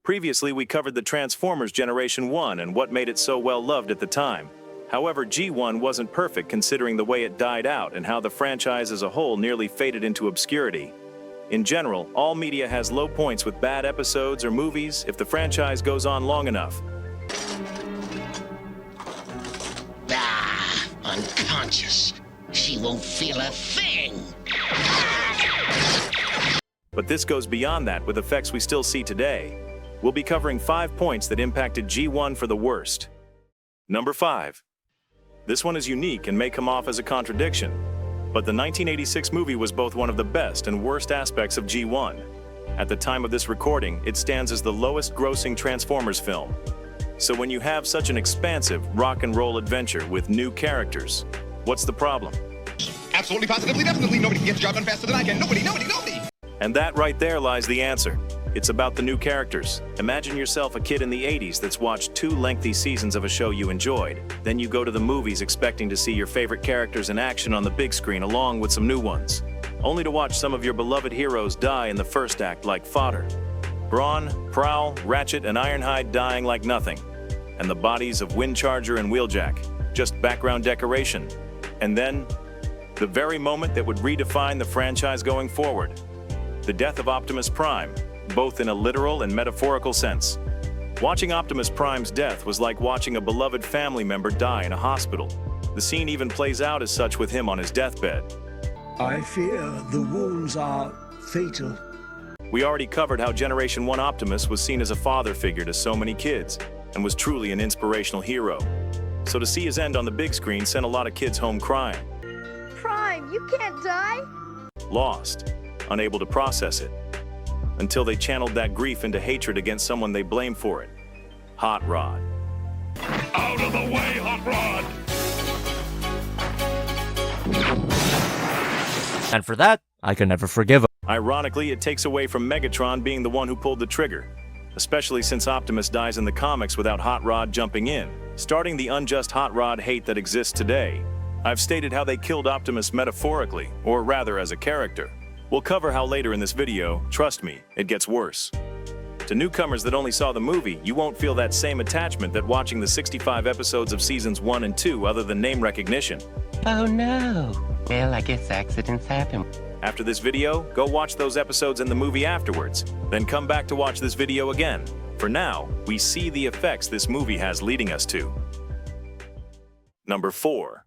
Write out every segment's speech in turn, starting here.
Previously, we covered the Transformers Generation 1 and what made it so well loved at the time. However, G1 wasn't perfect considering the way it died out and how the franchise as a whole nearly faded into obscurity. In general, all media has low points with bad episodes or movies if the franchise goes on long enough. Unconscious. She won't feel a thing. But this goes beyond that with effects we still see today. We'll be covering 5 points that impacted G1 for the worst. Number 5. This one is unique and may come off as a contradiction, but the 1986 movie was both one of the best and worst aspects of G1. At the time of this recording, it stands as the lowest grossing Transformers film. So when you have such an expansive rock and roll adventure with new characters, what's the problem? Absolutely, positively, definitely. Nobody can get the job done faster than I can. Nobody. And that right there lies the answer. It's about the new characters. Imagine yourself a kid in the 80s that's watched 2 lengthy seasons of a show you enjoyed. Then you go to the movies expecting to see your favorite characters in action on the big screen along with some new ones, only to watch some of your beloved heroes die in the first act like fodder. Brawn, Prowl, Ratchet, and Ironhide dying like nothing. And the bodies of Windcharger and Wheeljack, just background decoration. And then, the very moment that would redefine the franchise going forward. The death of Optimus Prime, both in a literal and metaphorical sense. Watching Optimus Prime's death was like watching a beloved family member die in a hospital. The scene even plays out as such with him on his deathbed. I fear the wounds are fatal. We already covered how Generation 1 Optimus was seen as a father figure to so many kids, and was truly an inspirational hero. So to see his end on the big screen sent a lot of kids home crying. Prime, you can't die! Lost, unable to process it. Until they channeled that grief into hatred against someone they blamed for it. Hot Rod. Out of the way, Hot Rod! And for that, I can never forgive him. Ironically, it takes away from Megatron being the one who pulled the trigger, especially since Optimus dies in the comics without Hot Rod jumping in, starting the unjust Hot Rod hate that exists today. I've stated how they killed Optimus metaphorically, or rather as a character. We'll cover how later in this video. Trust me, it gets worse. To newcomers that only saw the movie, you won't feel that same attachment that watching the 65 episodes of seasons 1 and 2 other than name recognition. Oh no. Well, I guess accidents happen. After this video, go watch those episodes in the movie afterwards, then come back to watch this video again. For now, we see the effects this movie has leading us to. Number 4.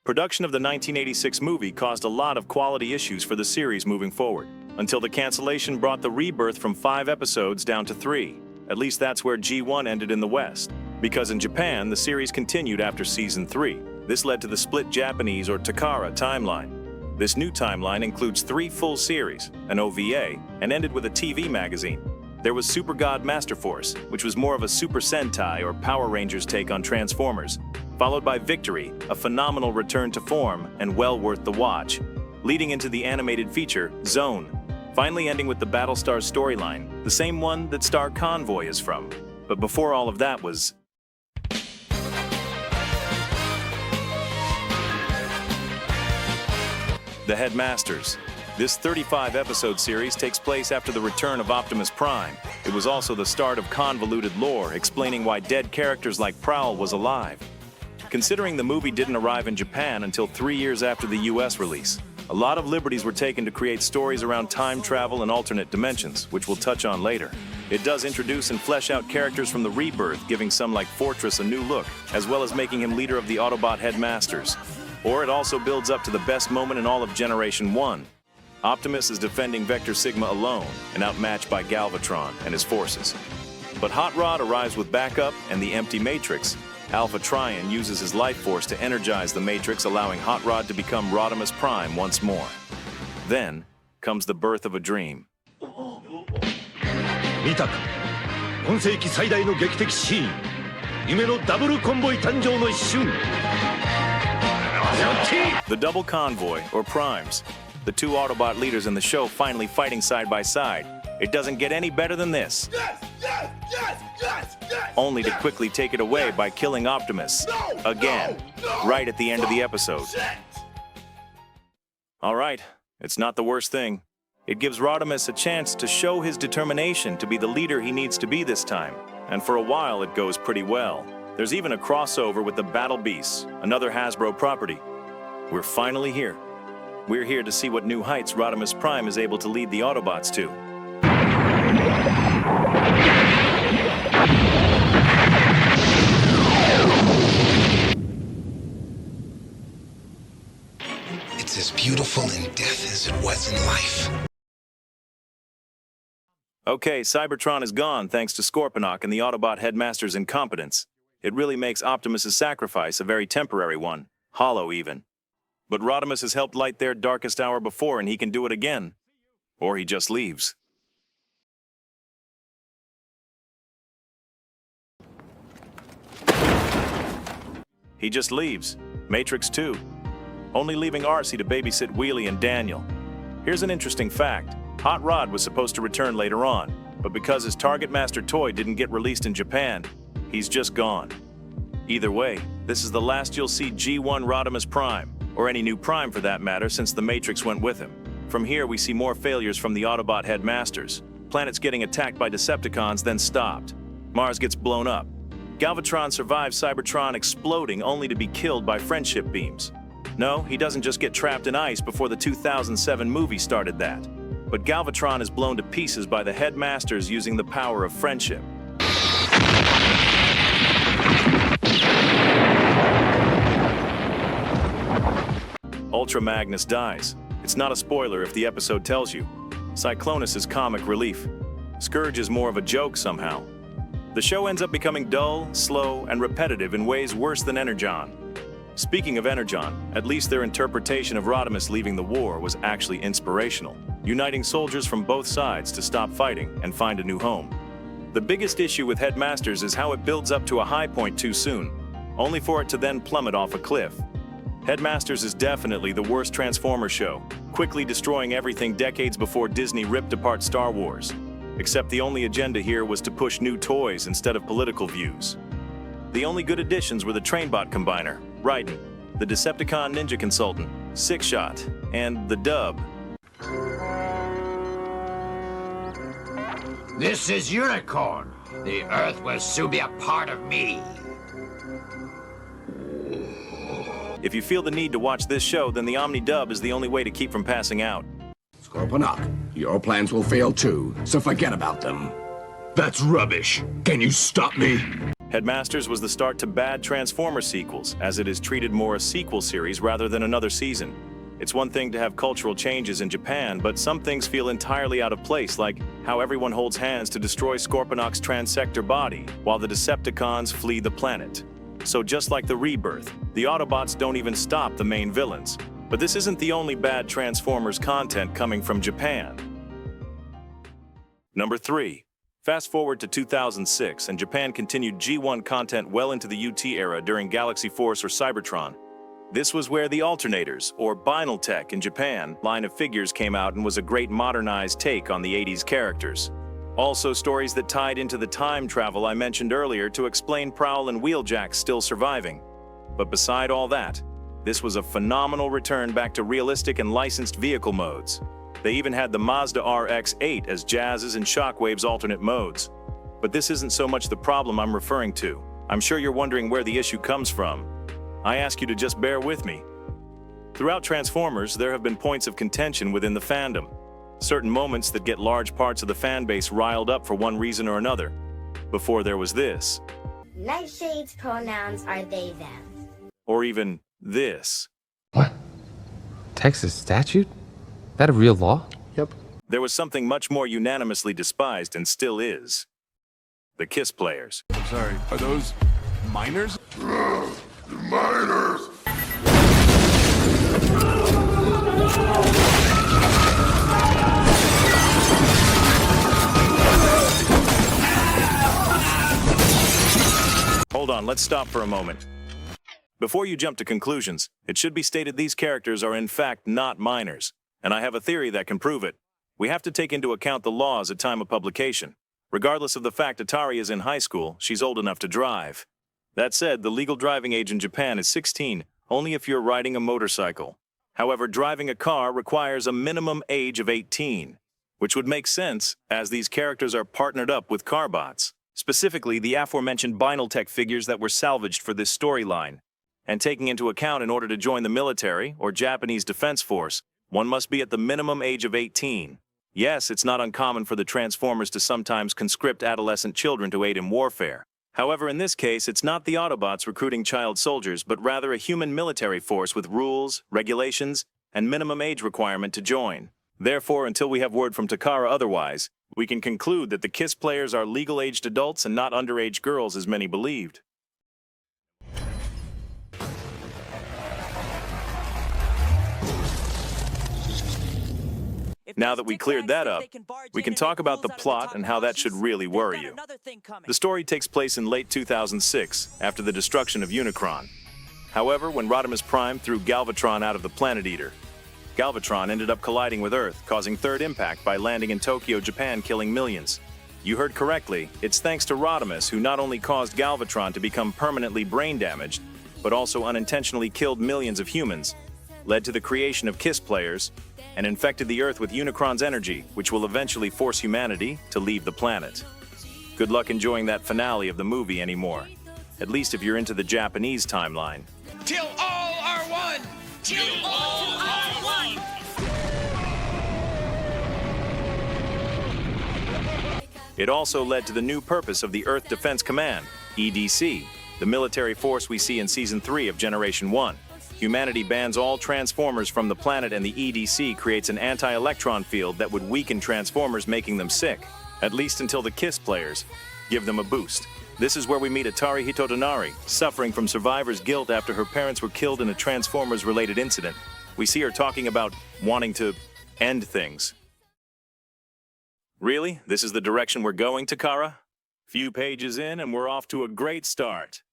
Production of the 1986 movie caused a lot of quality issues for the series moving forward, until the cancellation brought the rebirth from 5 episodes down to 3. At least that's where G1 ended in the West. Because in Japan, the series continued after Season 3. This led to the split Japanese or Takara timeline. This new timeline includes 3 full series, an OVA, and ended with a TV magazine. There was Super God Master Force, which was more of a Super Sentai or Power Rangers take on Transformers, followed by Victory, a phenomenal return to form and well worth the watch, leading into the animated feature, Zone, finally ending with the Battlestar storyline, the same one that Star Convoy is from. But before all of that was... The Headmasters. This 35-episode series takes place after the return of Optimus Prime. It was also the start of convoluted lore explaining why dead characters like Prowl was alive. Considering the movie didn't arrive in Japan until 3 years after the US release, a lot of liberties were taken to create stories around time travel and alternate dimensions, which we'll touch on later. It does introduce and flesh out characters from the rebirth, giving some like Fortress a new look, as well as making him leader of the Autobot Headmasters. Or it also builds up to the best moment in all of Generation 1. Optimus is defending Vector Sigma alone and outmatched by Galvatron and his forces. But Hot Rod arrives with backup and the empty Matrix. Alpha Trion uses his life force to energize the Matrix, allowing Hot Rod to become Rodimus Prime once more. Then comes the birth of a dream. 見たか今世紀最大の劇的シーン夢のダブルコンボイ誕生の一瞬 The Double Convoy, or Primes. The 2 Autobot leaders in the show finally fighting side by side. It doesn't get any better than this. Only to quickly take it away by killing Optimus. Again, right at the end of the episode. Alright, it's not the worst thing. It gives Rodimus a chance to show his determination to be the leader he needs to be this time, and for a while it goes pretty well. There's even a crossover with the Battle Beasts, another Hasbro property. We're finally here. We're here to see what new heights Rodimus Prime is able to lead the Autobots to. It's as beautiful in death as it was in life. Okay, Cybertron is gone thanks to Scorponok and the Autobot headmaster's incompetence. It really makes Optimus's sacrifice a very temporary one, hollow even. But Rodimus has helped light their darkest hour before, and he can do it again. Or he just leaves. He just leaves. Matrix 2. Only leaving Arcee to babysit Wheelie and Daniel. Here's an interesting fact. Hot Rod was supposed to return later on, but because his Target Master toy didn't get released in Japan, he's just gone. Either way, this is the last you'll see G1 Rodimus Prime, or any new Prime for that matter, since the Matrix went with him. From here, we see more failures from the Autobot headmasters. Planets getting attacked by Decepticons, then stopped. Mars gets blown up. Galvatron survives Cybertron exploding only to be killed by friendship beams. No, he doesn't just get trapped in ice before the 2007 movie started that. But Galvatron is blown to pieces by the headmasters using the power of friendship. Ultra Magnus dies. It's not a spoiler if the episode tells you. Cyclonus is comic relief. Scourge is more of a joke somehow. The show ends up becoming dull, slow, and repetitive in ways worse than Energon. Speaking of Energon, at least their interpretation of Rodimus leaving the war was actually inspirational, uniting soldiers from both sides to stop fighting and find a new home. The biggest issue with Headmasters is how it builds up to a high point too soon, only for it to then plummet off a cliff. Headmasters is definitely the worst Transformers show, quickly destroying everything decades before Disney ripped apart Star Wars. Except the only agenda here was to push new toys instead of political views. The only good additions were the Trainbot Combiner, Raiden, the Decepticon Ninja Consultant, Six Shot, and the Dub. This is Unicorn. The Earth will soon be a part of me. If you feel the need to watch this show, then the Omni-Dub is the only way to keep from passing out. Scorponok, your plans will fail too, so forget about them. That's rubbish. Can you stop me? Headmasters was the start to bad Transformer sequels, as it is treated more a sequel series rather than another season. It's one thing to have cultural changes in Japan, but some things feel entirely out of place, like how everyone holds hands to destroy Scorponok's transector body, while the Decepticons flee the planet. So just like the Rebirth, the Autobots don't even stop the main villains. But this isn't the only bad Transformers content coming from Japan. Number 3. Fast forward to 2006, and Japan continued G1 content well into the UT era during Galaxy Force or Cybertron. This was where the Alternators, or Binal Tech in Japan, line of figures came out and was a great modernized take on the 80s characters. Also stories that tied into the time travel I mentioned earlier to explain Prowl and Wheeljack still surviving. But beside all that, this was a phenomenal return back to realistic and licensed vehicle modes. They even had the Mazda RX-8 as Jazz's and Shockwave's alternate modes. But this isn't so much the problem I'm referring to. I'm sure you're wondering where the issue comes from. I ask you to just bear with me. Throughout Transformers, there have been points of contention within the fandom. Certain moments that get large parts of the fan base riled up for one reason or another. Before there was this. Nightshade's pronouns are they, them. Or even this. What? Texas statute? That a real law? Yep. There was something much more unanimously despised and still is. The Kiss Players. I'm sorry, are those minors? Miners! Hold on, let's stop for a moment. Before you jump to conclusions, it should be stated these characters are in fact not minors, and I have a theory that can prove it. We have to take into account the laws at time of publication. Regardless of the fact Atari is in high school, she's old enough to drive. That said, the legal driving age in Japan is 16, only if you're riding a motorcycle. However, driving a car requires a minimum age of 18, which would make sense as these characters are partnered up with carbots, specifically the aforementioned Binaltech figures that were salvaged for this storyline. And taking into account in order to join the military or Japanese Defense Force, one must be at the minimum age of 18. Yes, it's not uncommon for the Transformers to sometimes conscript adolescent children to aid in warfare. However, in this case, it's not the Autobots recruiting child soldiers, but rather a human military force with rules, regulations, and minimum age requirement to join. Therefore, until we have word from Takara otherwise, we can conclude that the KISS players are legal-aged adults and not underage girls as many believed. Now that we cleared that up, we can talk about the plot and how that should really worry you. The story takes place in late 2006, after the destruction of Unicron. However, when Rodimus Prime threw Galvatron out of the Planet Eater, Galvatron ended up colliding with Earth, causing third impact by landing in Tokyo, Japan, killing millions. You heard correctly, it's thanks to Rodimus who not only caused Galvatron to become permanently brain damaged, but also unintentionally killed millions of humans, led to the creation of KISS players, and infected the Earth with Unicron's energy, which will eventually force humanity to leave the planet. Good luck enjoying that finale of the movie anymore, at least if you're into the Japanese timeline. Till all are one! Till all are one! It also led to the new purpose of the Earth Defense Command, EDC, the military force we see in Season 3 of Generation 1. Humanity bans all Transformers from the planet, and the EDC creates an anti-electron field that would weaken Transformers, making them sick, at least until the KISS players give them a boost. This is where we meet Atari Hitotonari, suffering from survivor's guilt after her parents were killed in a Transformers-related incident. We see her talking about wanting to end things. Really? This is the direction we're going, Takara? Few pages in and we're off to a great start.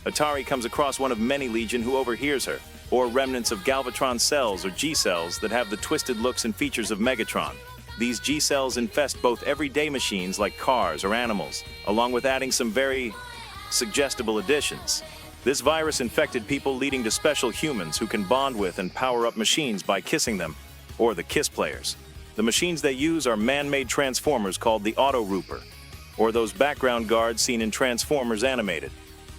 Atari comes across one of many Legion who overhears her, or remnants of Galvatron cells or G-cells that have the twisted looks and features of Megatron. These G-cells infest both everyday machines like cars or animals, along with adding some very suggestible additions. This virus infected people, leading to special humans who can bond with and power up machines by kissing them, or the KISS players. The machines they use are man-made Transformers called the Auto Rooper, or those background guards seen in Transformers Animated.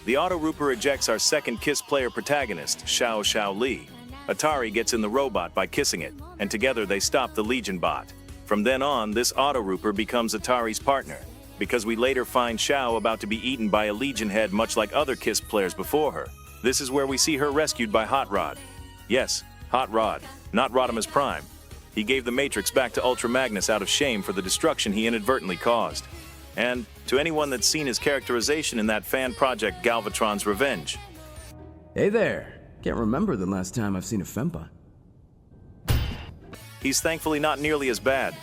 The Auto Rooper ejects our second KISS player protagonist, Xiao Li. Atari gets in the robot by kissing it, and together they stop the Legion bot. From then on, this Auto Rooper becomes Atari's partner, because we later find Xiao about to be eaten by a Legion head much like other KISS players before her. This is where we see her rescued by Hot Rod. Yes, Hot Rod, not Rodimus Prime. He gave the Matrix back to Ultra Magnus out of shame for the destruction he inadvertently caused. And to anyone that's seen his characterization in that fan project Galvatron's Revenge. Hey there. Can't remember the last time I've seen a Fempa. He's thankfully not nearly as bad.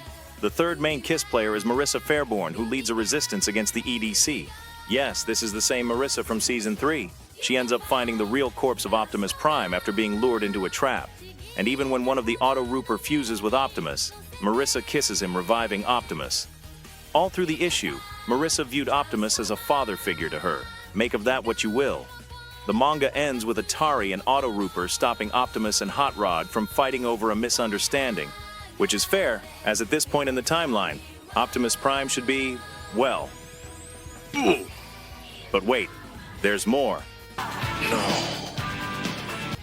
The third main KISS player is Marissa Fairborn, who leads a resistance against the EDC. Yes, this is the same Marissa from Season 3. She ends up finding the real corpse of Optimus Prime after being lured into a trap. And even when one of the Auto Rooper fuses with Optimus, Marissa kisses him, reviving Optimus. All through the issue, Marissa viewed Optimus as a father figure to her. Make of that what you will. The manga ends with Atari and Auto Rooper stopping Optimus and Hot Rod from fighting over a misunderstanding, which is fair, as at this point in the timeline, Optimus Prime should be, well... But wait, there's more. No.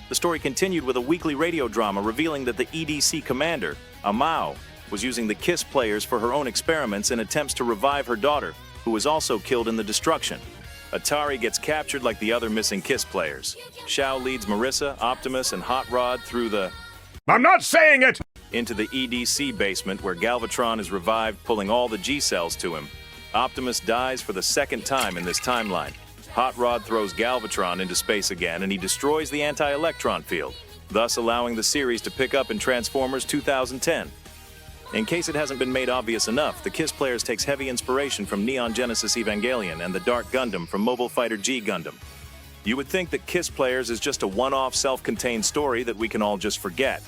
The story continued with a weekly radio drama revealing that the EDC commander, Amao, was using the KISS players for her own experiments in attempts to revive her daughter, who was also killed in the destruction. Atari gets captured like the other missing KISS players. Xiao leads Marissa, Optimus, and Hot Rod through the... I'm not saying it! Into the EDC basement where Galvatron is revived, pulling all the G-cells to him. Optimus dies for the second time in this timeline. Hot Rod throws Galvatron into space again, and he destroys the anti-electron field, thus allowing the series to pick up in Transformers 2010. In case it hasn't been made obvious enough, the KISS players takes heavy inspiration from Neon Genesis Evangelion and the Dark Gundam from Mobile Fighter G Gundam. You would think that KISS players is just a one-off self-contained story that we can all just forget.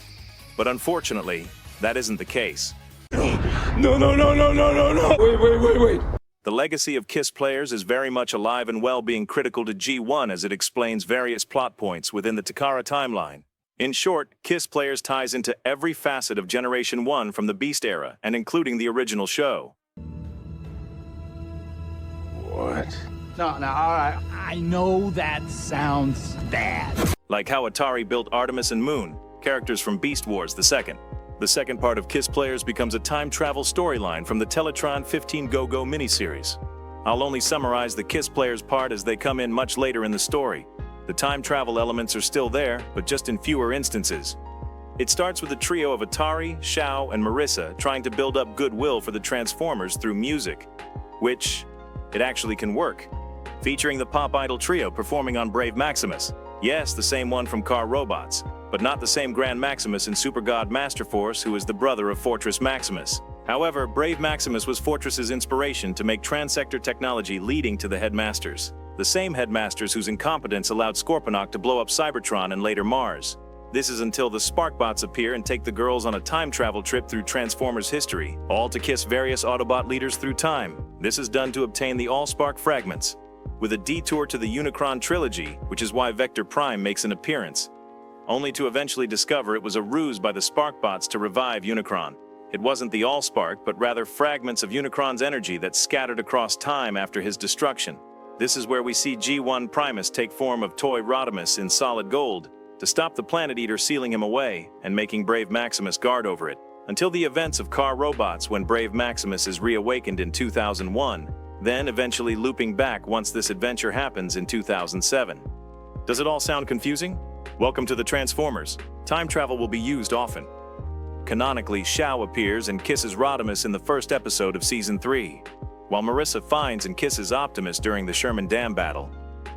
But unfortunately, that isn't the case. No. Wait. The legacy of KISS players is very much alive and well, being critical to G1 as it explains various plot points within the Takara timeline. In short, KISS Players ties into every facet of Generation 1 from the Beast era, and including the original show. What? No, all right. I know that sounds bad. Like how Atari built Artemis and Moon, characters from Beast Wars II. The second part of KISS Players becomes a time travel storyline from the Teletron 15 Go-Go miniseries. I'll only summarize the KISS Players part as they come in much later in the story. The time travel elements are still there, but just in fewer instances. It starts with a trio of Atari, Shao, and Marissa trying to build up goodwill for the Transformers through music, which it actually can work. Featuring the pop idol trio performing on Brave Maximus. Yes, the same one from Car Robots, but not the same Grand Maximus in Super God Master Force, who is the brother of Fortress Maximus. However, Brave Maximus was Fortress's inspiration to make transector technology leading to the Headmasters. The same Headmasters whose incompetence allowed Scorponok to blow up Cybertron and later Mars. This is until the Sparkbots appear and take the girls on a time travel trip through Transformers history, all to kiss various Autobot leaders through time. This is done to obtain the All-Spark fragments, with a detour to the Unicron trilogy, which is why Vector Prime makes an appearance, only to eventually discover it was a ruse by the Sparkbots to revive Unicron. It wasn't the All-Spark, but rather fragments of Unicron's energy that scattered across time after his destruction. This is where we see G1 Primus take form of Toy Rodimus in solid gold, to stop the Planet Eater sealing him away and making Brave Maximus guard over it, until the events of Car Robots when Brave Maximus is reawakened in 2001, then eventually looping back once this adventure happens in 2007. Does it all sound confusing? Welcome to the Transformers. Time travel will be used often. Canonically, Shao appears and kisses Rodimus in the first episode of Season 3, while Marissa finds and kisses Optimus during the Sherman Dam battle.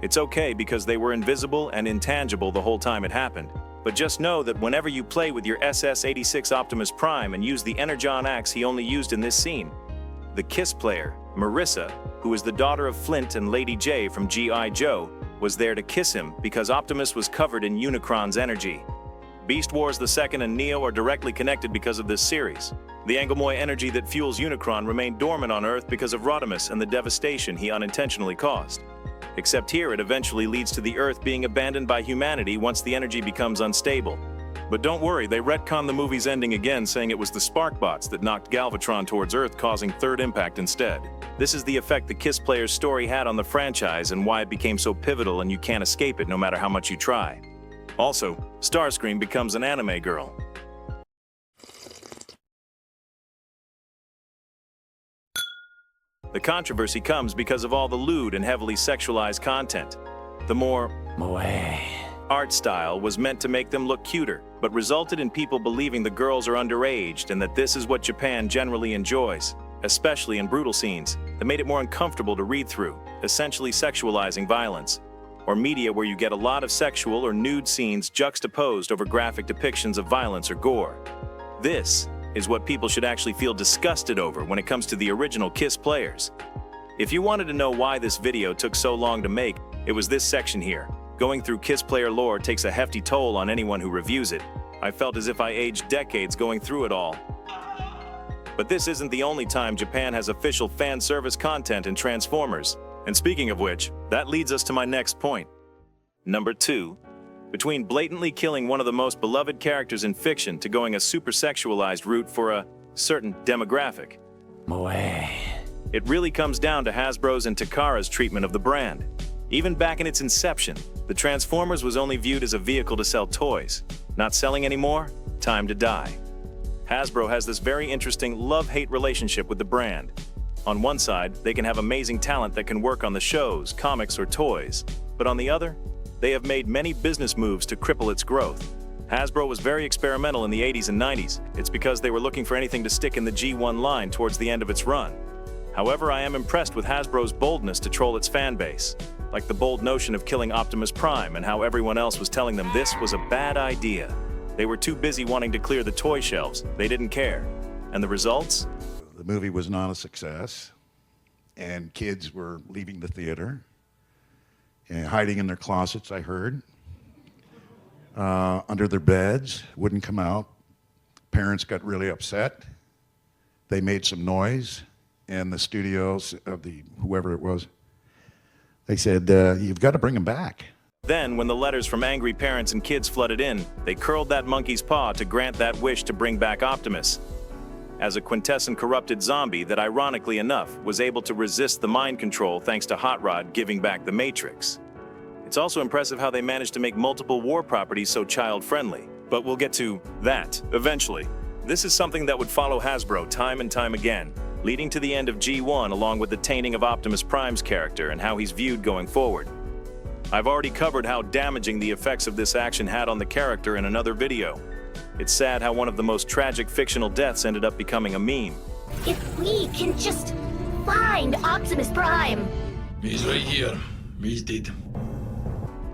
It's okay because they were invisible and intangible the whole time it happened. But just know that whenever you play with your SS-86 Optimus Prime and use the Energon axe he only used in this scene, the KISS player, Marissa, who is the daughter of Flint and Lady J from G.I. Joe, was there to kiss him because Optimus was covered in Unicron's energy. Beast Wars II and Neo are directly connected because of this series. The Anglemoy energy that fuels Unicron remained dormant on Earth because of Rodimus and the devastation he unintentionally caused. Except here it eventually leads to the Earth being abandoned by humanity once the energy becomes unstable. But don't worry, they retconned the movie's ending again, saying it was the Sparkbots that knocked Galvatron towards Earth, causing Third Impact instead. This is the effect the KISS Players story had on the franchise and why it became so pivotal and you can't escape it no matter how much you try. Also, Starscream becomes an anime girl. The controversy comes because of all the lewd and heavily sexualized content. The more art style was meant to make them look cuter, but resulted in people believing the girls are underaged and that this is what Japan generally enjoys, especially in brutal scenes that made it more uncomfortable to read through, essentially sexualizing violence, or media where you get a lot of sexual or nude scenes juxtaposed over graphic depictions of violence or gore. This is what people should actually feel disgusted over when it comes to the original KISS Players. If you wanted to know why this video took so long to make, it was this section here. Going through KISS Player lore takes a hefty toll on anyone who reviews it. I felt as if I aged decades going through it all. But this isn't the only time Japan has official fan service content in Transformers. And speaking of which, that leads us to my next point. Number 2. Between blatantly killing one of the most beloved characters in fiction to going a super sexualized route for a certain demographic. It really comes down to Hasbro's and Takara's treatment of the brand. Even back in its inception, the Transformers was only viewed as a vehicle to sell toys. Not selling anymore? Time to die. Hasbro has this very interesting love-hate relationship with the brand. On one side, they can have amazing talent that can work on the shows, comics, or toys. But on the other, they have made many business moves to cripple its growth. Hasbro was very experimental in the 80s and 90s. It's because they were looking for anything to stick in the G1 line towards the end of its run. However, I am impressed with Hasbro's boldness to troll its fan base, like the bold notion of killing Optimus Prime and how everyone else was telling them this was a bad idea. They were too busy wanting to clear the toy shelves. They didn't care. And the results? The movie was not a success, and kids were leaving the theater and hiding in their closets, I heard, under their beds, wouldn't come out. Parents got really upset. They made some noise, and the studios of whoever it was, they said, you've got to bring them back. Then, when the letters from angry parents and kids flooded in, they curled that monkey's paw to grant that wish to bring back Optimus. As a quintessent corrupted zombie that, ironically enough, was able to resist the mind control thanks to Hot Rod giving back the Matrix. It's also impressive how they managed to make multiple war properties so child-friendly. But we'll get to that eventually. This is something that would follow Hasbro time and time again, leading to the end of G1 along with the tainting of Optimus Prime's character and how he's viewed going forward. I've already covered how damaging the effects of this action had on the character in another video. It's sad how one of the most tragic fictional deaths ended up becoming a meme. If we can just find Optimus Prime. He's right here. He's dead.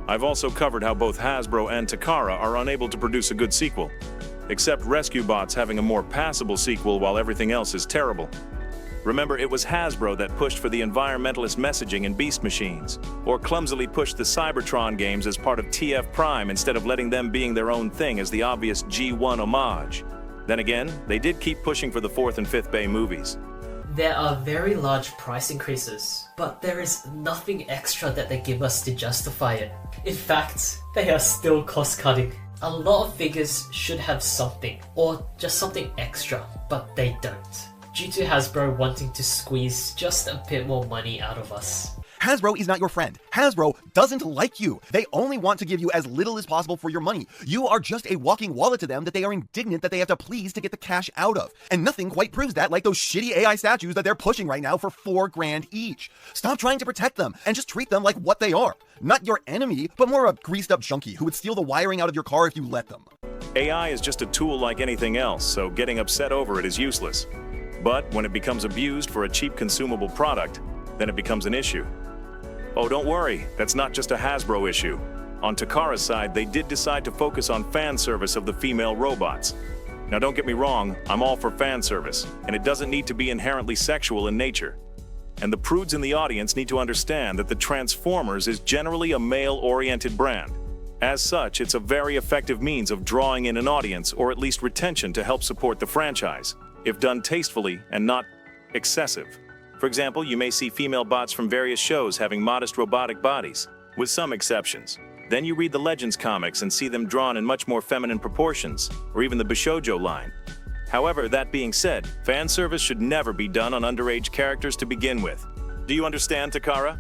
I've also covered how both Hasbro and Takara are unable to produce a good sequel, except Rescue Bots having a more passable sequel while everything else is terrible. Remember, it was Hasbro that pushed for the environmentalist messaging in Beast Machines, or clumsily pushed the Cybertron games as part of TF Prime instead of letting them being their own thing as the obvious G1 homage. Then again, they did keep pushing for the 4th and 5th Bay movies. There are very large price increases, but there is nothing extra that they give us to justify it. In fact, they are still cost-cutting. A lot of figures should have something, or just something extra, but they don't, due to Hasbro wanting to squeeze just a bit more money out of us. Hasbro is not your friend. Hasbro doesn't like you. They only want to give you as little as possible for your money. You are just a walking wallet to them that they are indignant that they have to please to get the cash out of. And nothing quite proves that like those shitty AI statues that they're pushing right now for $4 grand each. Stop trying to protect them and just treat them like what they are. Not your enemy, but more a greased up junkie who would steal the wiring out of your car if you let them. AI is just a tool like anything else, so getting upset over it is useless. But when it becomes abused for a cheap consumable product, then it becomes an issue. Oh, don't worry, that's not just a Hasbro issue. On Takara's side, they did decide to focus on fan service of the female robots. Now don't get me wrong, I'm all for fan service, and it doesn't need to be inherently sexual in nature. And the prudes in the audience need to understand that the Transformers is generally a male-oriented brand. As such, it's a very effective means of drawing in an audience or at least retention to help support the franchise, if done tastefully and not excessive. For example, you may see female bots from various shows having modest robotic bodies, with some exceptions. Then you read the Legends comics and see them drawn in much more feminine proportions, or even the Bishojo line. However, that being said, fan service should never be done on underage characters to begin with. Do you understand, Takara?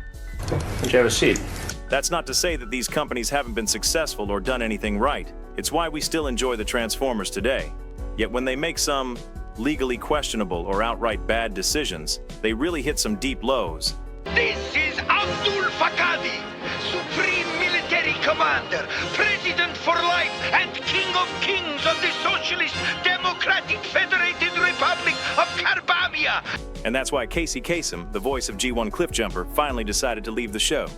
Would you have a seat? That's not to say that these companies haven't been successful or done anything right. It's why we still enjoy the Transformers today. Yet when they make some legally questionable or outright bad decisions, they really hit some deep lows. This is Abdul Fakadi, Supreme Military Commander, President for Life, and King of Kings of the Socialist Democratic Federated Republic of Karbamia. And that's why Casey Kasem, the voice of G1 Cliffjumper, finally decided to leave the show,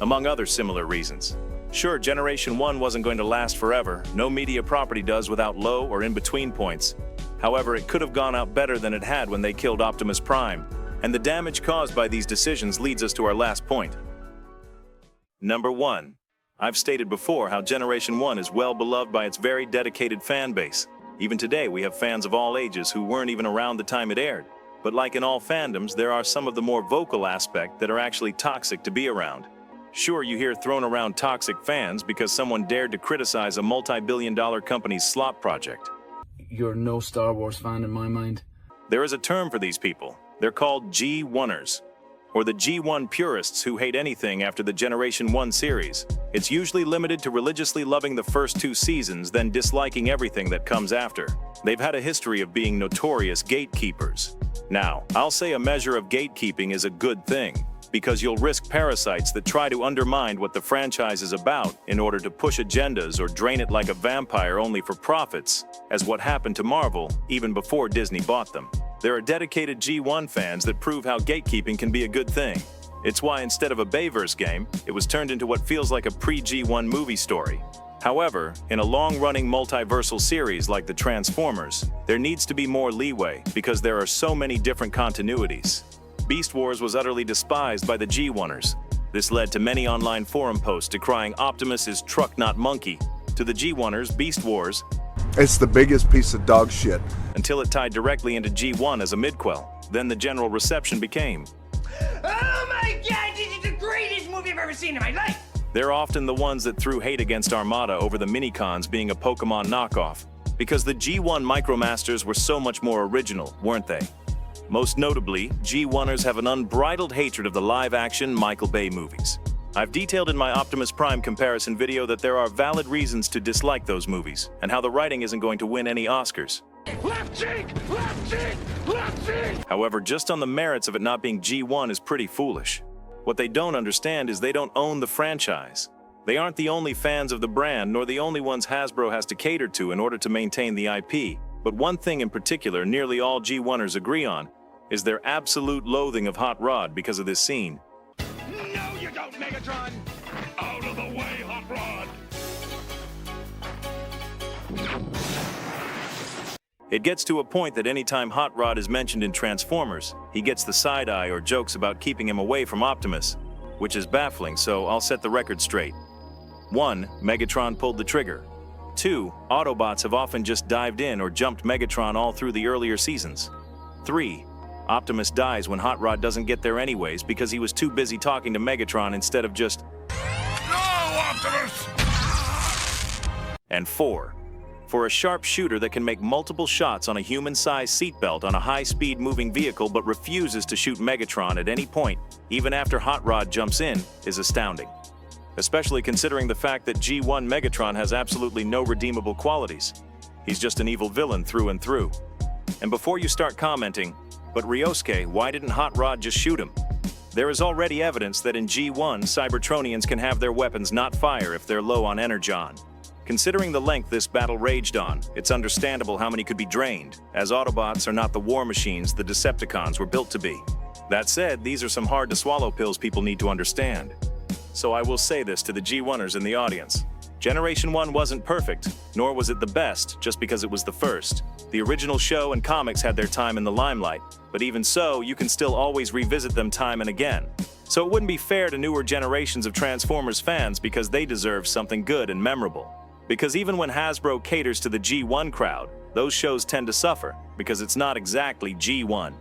among other similar reasons. Sure, Generation 1 wasn't going to last forever. No media property does without low or in-between points. However, it could have gone out better than it had when they killed Optimus Prime, and the damage caused by these decisions leads us to our last point. Number 1. I've stated before how Generation 1 is well beloved by its very dedicated fan base. Even today, we have fans of all ages who weren't even around the time it aired. But like in all fandoms, there are some of the more vocal aspects that are actually toxic to be around. Sure, you hear thrown around toxic fans because someone dared to criticize a multi-billion-dollar company's slop project. You're no Star Wars fan in my mind. There is a term for these people. They're called G1ers, or the G1 purists who hate anything after the Generation 1 series. It's usually limited to religiously loving the first 2 seasons, then disliking everything that comes after. They've had a history of being notorious gatekeepers. Now, I'll say a measure of gatekeeping is a good thing, because you'll risk parasites that try to undermine what the franchise is about in order to push agendas or drain it like a vampire only for profits, as what happened to Marvel even before Disney bought them. There are dedicated G1 fans that prove how gatekeeping can be a good thing. It's why instead of a Bayverse game, it was turned into what feels like a pre-G1 movie story. However, in a long-running multiversal series like the Transformers, there needs to be more leeway because there are so many different continuities. Beast Wars was utterly despised by the G1ers. This led to many online forum posts decrying Optimus is truck not monkey. To the G1ers, Beast Wars, it's the biggest piece of dog shit. Until it tied directly into G1 as a midquel. Then the general reception became, Oh my God, this is the greatest movie I've ever seen in my life! They're often the ones that threw hate against Armada over the minicons being a Pokemon knockoff, because the G1 Micromasters were so much more original, weren't they? Most notably, G1ers have an unbridled hatred of the live-action Michael Bay movies. I've detailed in my Optimus Prime comparison video that there are valid reasons to dislike those movies, and how the writing isn't going to win any Oscars. Left cheek! Left cheek! Left cheek! However, just on the merits of it not being G1 is pretty foolish. What they don't understand is they don't own the franchise. They aren't the only fans of the brand, nor the only ones Hasbro has to cater to in order to maintain the IP. But one thing in particular nearly all G1ers agree on is their absolute loathing of Hot Rod because of this scene. No, you don't, Megatron! Out of the way, Hot Rod! It gets to a point that anytime Hot Rod is mentioned in Transformers, he gets the side eye or jokes about keeping him away from Optimus, which is baffling, so I'll set the record straight. 1. Megatron pulled the trigger. 2. Autobots have often just dived in or jumped Megatron all through the earlier seasons. 3. Optimus dies when Hot Rod doesn't get there anyways because he was too busy talking to Megatron instead of just No, Optimus! And 4. For a sharp shooter that can make multiple shots on a human-sized seatbelt on a high-speed moving vehicle but refuses to shoot Megatron at any point, even after Hot Rod jumps in, is astounding. Especially considering the fact that G1 Megatron has absolutely no redeemable qualities. He's just an evil villain through and through. And before you start commenting, but Ryosuke, why didn't Hot Rod just shoot him? There is already evidence that in G1, Cybertronians can have their weapons not fire if they're low on energon. Considering the length this battle raged on, it's understandable how many could be drained, as Autobots are not the war machines the Decepticons were built to be. That said, these are some hard-to-swallow pills people need to understand. So I will say this to the G1ers in the audience. Generation 1 wasn't perfect, nor was it the best just because it was the first. The original show and comics had their time in the limelight, but even so, you can still always revisit them time and again. So it wouldn't be fair to newer generations of Transformers fans because they deserve something good and memorable. Because even when Hasbro caters to the G1 crowd, those shows tend to suffer because it's not exactly G1.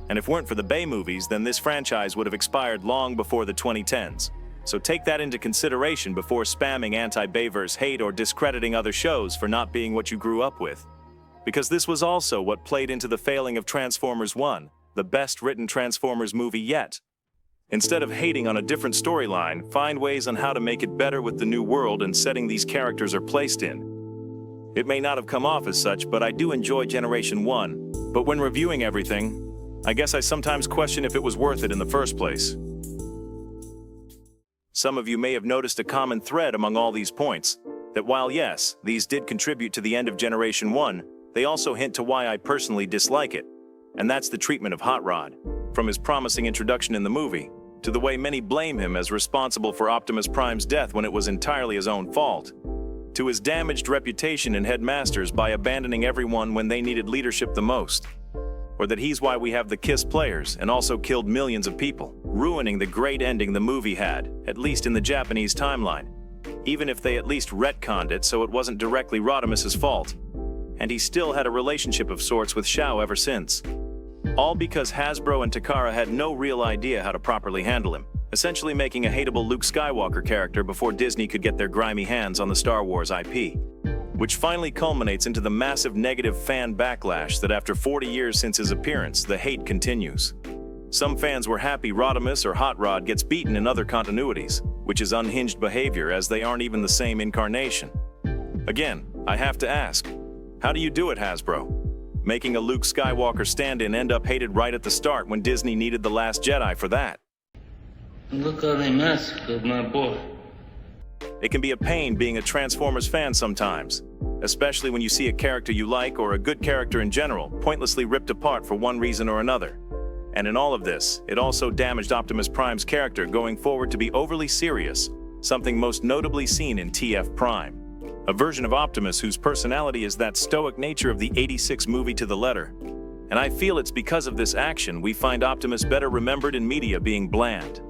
And if it weren't for the Bay movies, then this franchise would have expired long before the 2010s. So take that into consideration before spamming anti-Bayverse hate or discrediting other shows for not being what you grew up with. Because this was also what played into the failing of Transformers 1, the best written Transformers movie yet. Instead of hating on a different storyline, find ways on how to make it better with the new world and setting these characters are placed in. It may not have come off as such, but I do enjoy Generation 1. But when reviewing everything, I guess I sometimes question if it was worth it in the first place. Some of you may have noticed a common thread among all these points, that while yes, these did contribute to the end of Generation 1, they also hint to why I personally dislike it. And that's the treatment of Hot Rod, from his promising introduction in the movie, to the way many blame him as responsible for Optimus Prime's death when it was entirely his own fault, to his damaged reputation in Headmasters by abandoning everyone when they needed leadership the most, or that he's why we have the KISS players and also killed millions of people, ruining the great ending the movie had, at least in the Japanese timeline, even if they at least retconned it so it wasn't directly Rodimus's fault. And he still had a relationship of sorts with Shao ever since. All because Hasbro and Takara had no real idea how to properly handle him, essentially making a hateable Luke Skywalker character before Disney could get their grimy hands on the Star Wars IP. Which finally culminates into the massive negative fan backlash that after 40 years since his appearance, the hate continues. Some fans were happy Rodimus or Hot Rod gets beaten in other continuities, which is unhinged behavior as they aren't even the same incarnation. Again, I have to ask, how do you do it, Hasbro? Making a Luke Skywalker stand-in end up hated right at the start when Disney needed The Last Jedi for that. Look how they massacred my boy. It can be a pain being a Transformers fan sometimes, especially when you see a character you like or a good character in general pointlessly ripped apart for one reason or another. And in all of this, it also damaged Optimus Prime's character going forward to be overly serious, something most notably seen in TF Prime. A version of Optimus whose personality is that stoic nature of the '86 movie to the letter. And I feel it's because of this action we find Optimus better remembered in media being bland.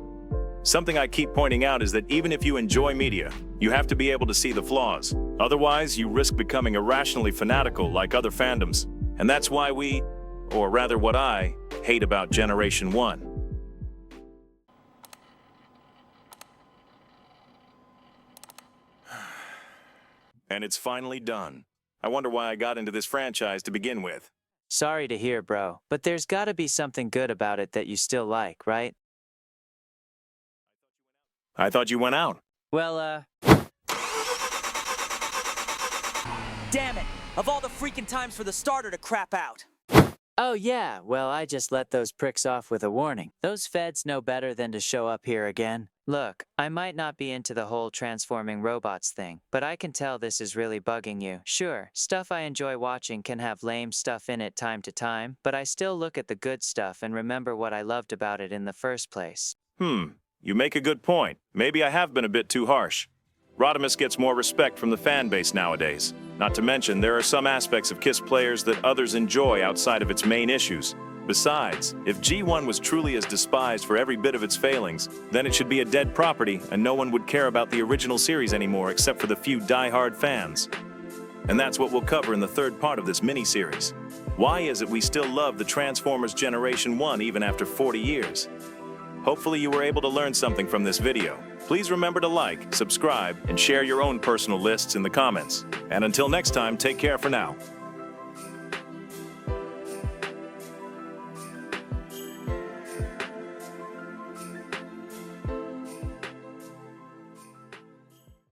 Something I keep pointing out is that even if you enjoy media, you have to be able to see the flaws. Otherwise, you risk becoming irrationally fanatical like other fandoms. And that's why we, or rather what I, hate about Generation 1. And it's finally done. I wonder why I got into this franchise to begin with. Sorry to hear, bro, but there's gotta be something good about it that you still like, right? I thought you went out. Well, Damn it! Of all the freaking times for the starter to crap out. Oh yeah, well I just let those pricks off with a warning. Those feds know better than to show up here again. Look, I might not be into the whole transforming robots thing, but I can tell this is really bugging you. Sure, stuff I enjoy watching can have lame stuff in it time to time, but I still look at the good stuff and remember what I loved about it in the first place. You make a good point. Maybe I have been a bit too harsh. Rodimus gets more respect from the fan base nowadays. Not to mention, there are some aspects of KISS players that others enjoy outside of its main issues. Besides, if G1 was truly as despised for every bit of its failings, then it should be a dead property and no one would care about the original series anymore except for the few die-hard fans. And that's what we'll cover in the third part of this mini-series. Why is it we still love the Transformers Generation 1 even after 40 years? Hopefully you were able to learn something from this video. Please remember to like, subscribe, and share your own personal lists in the comments. And until next time, take care for now.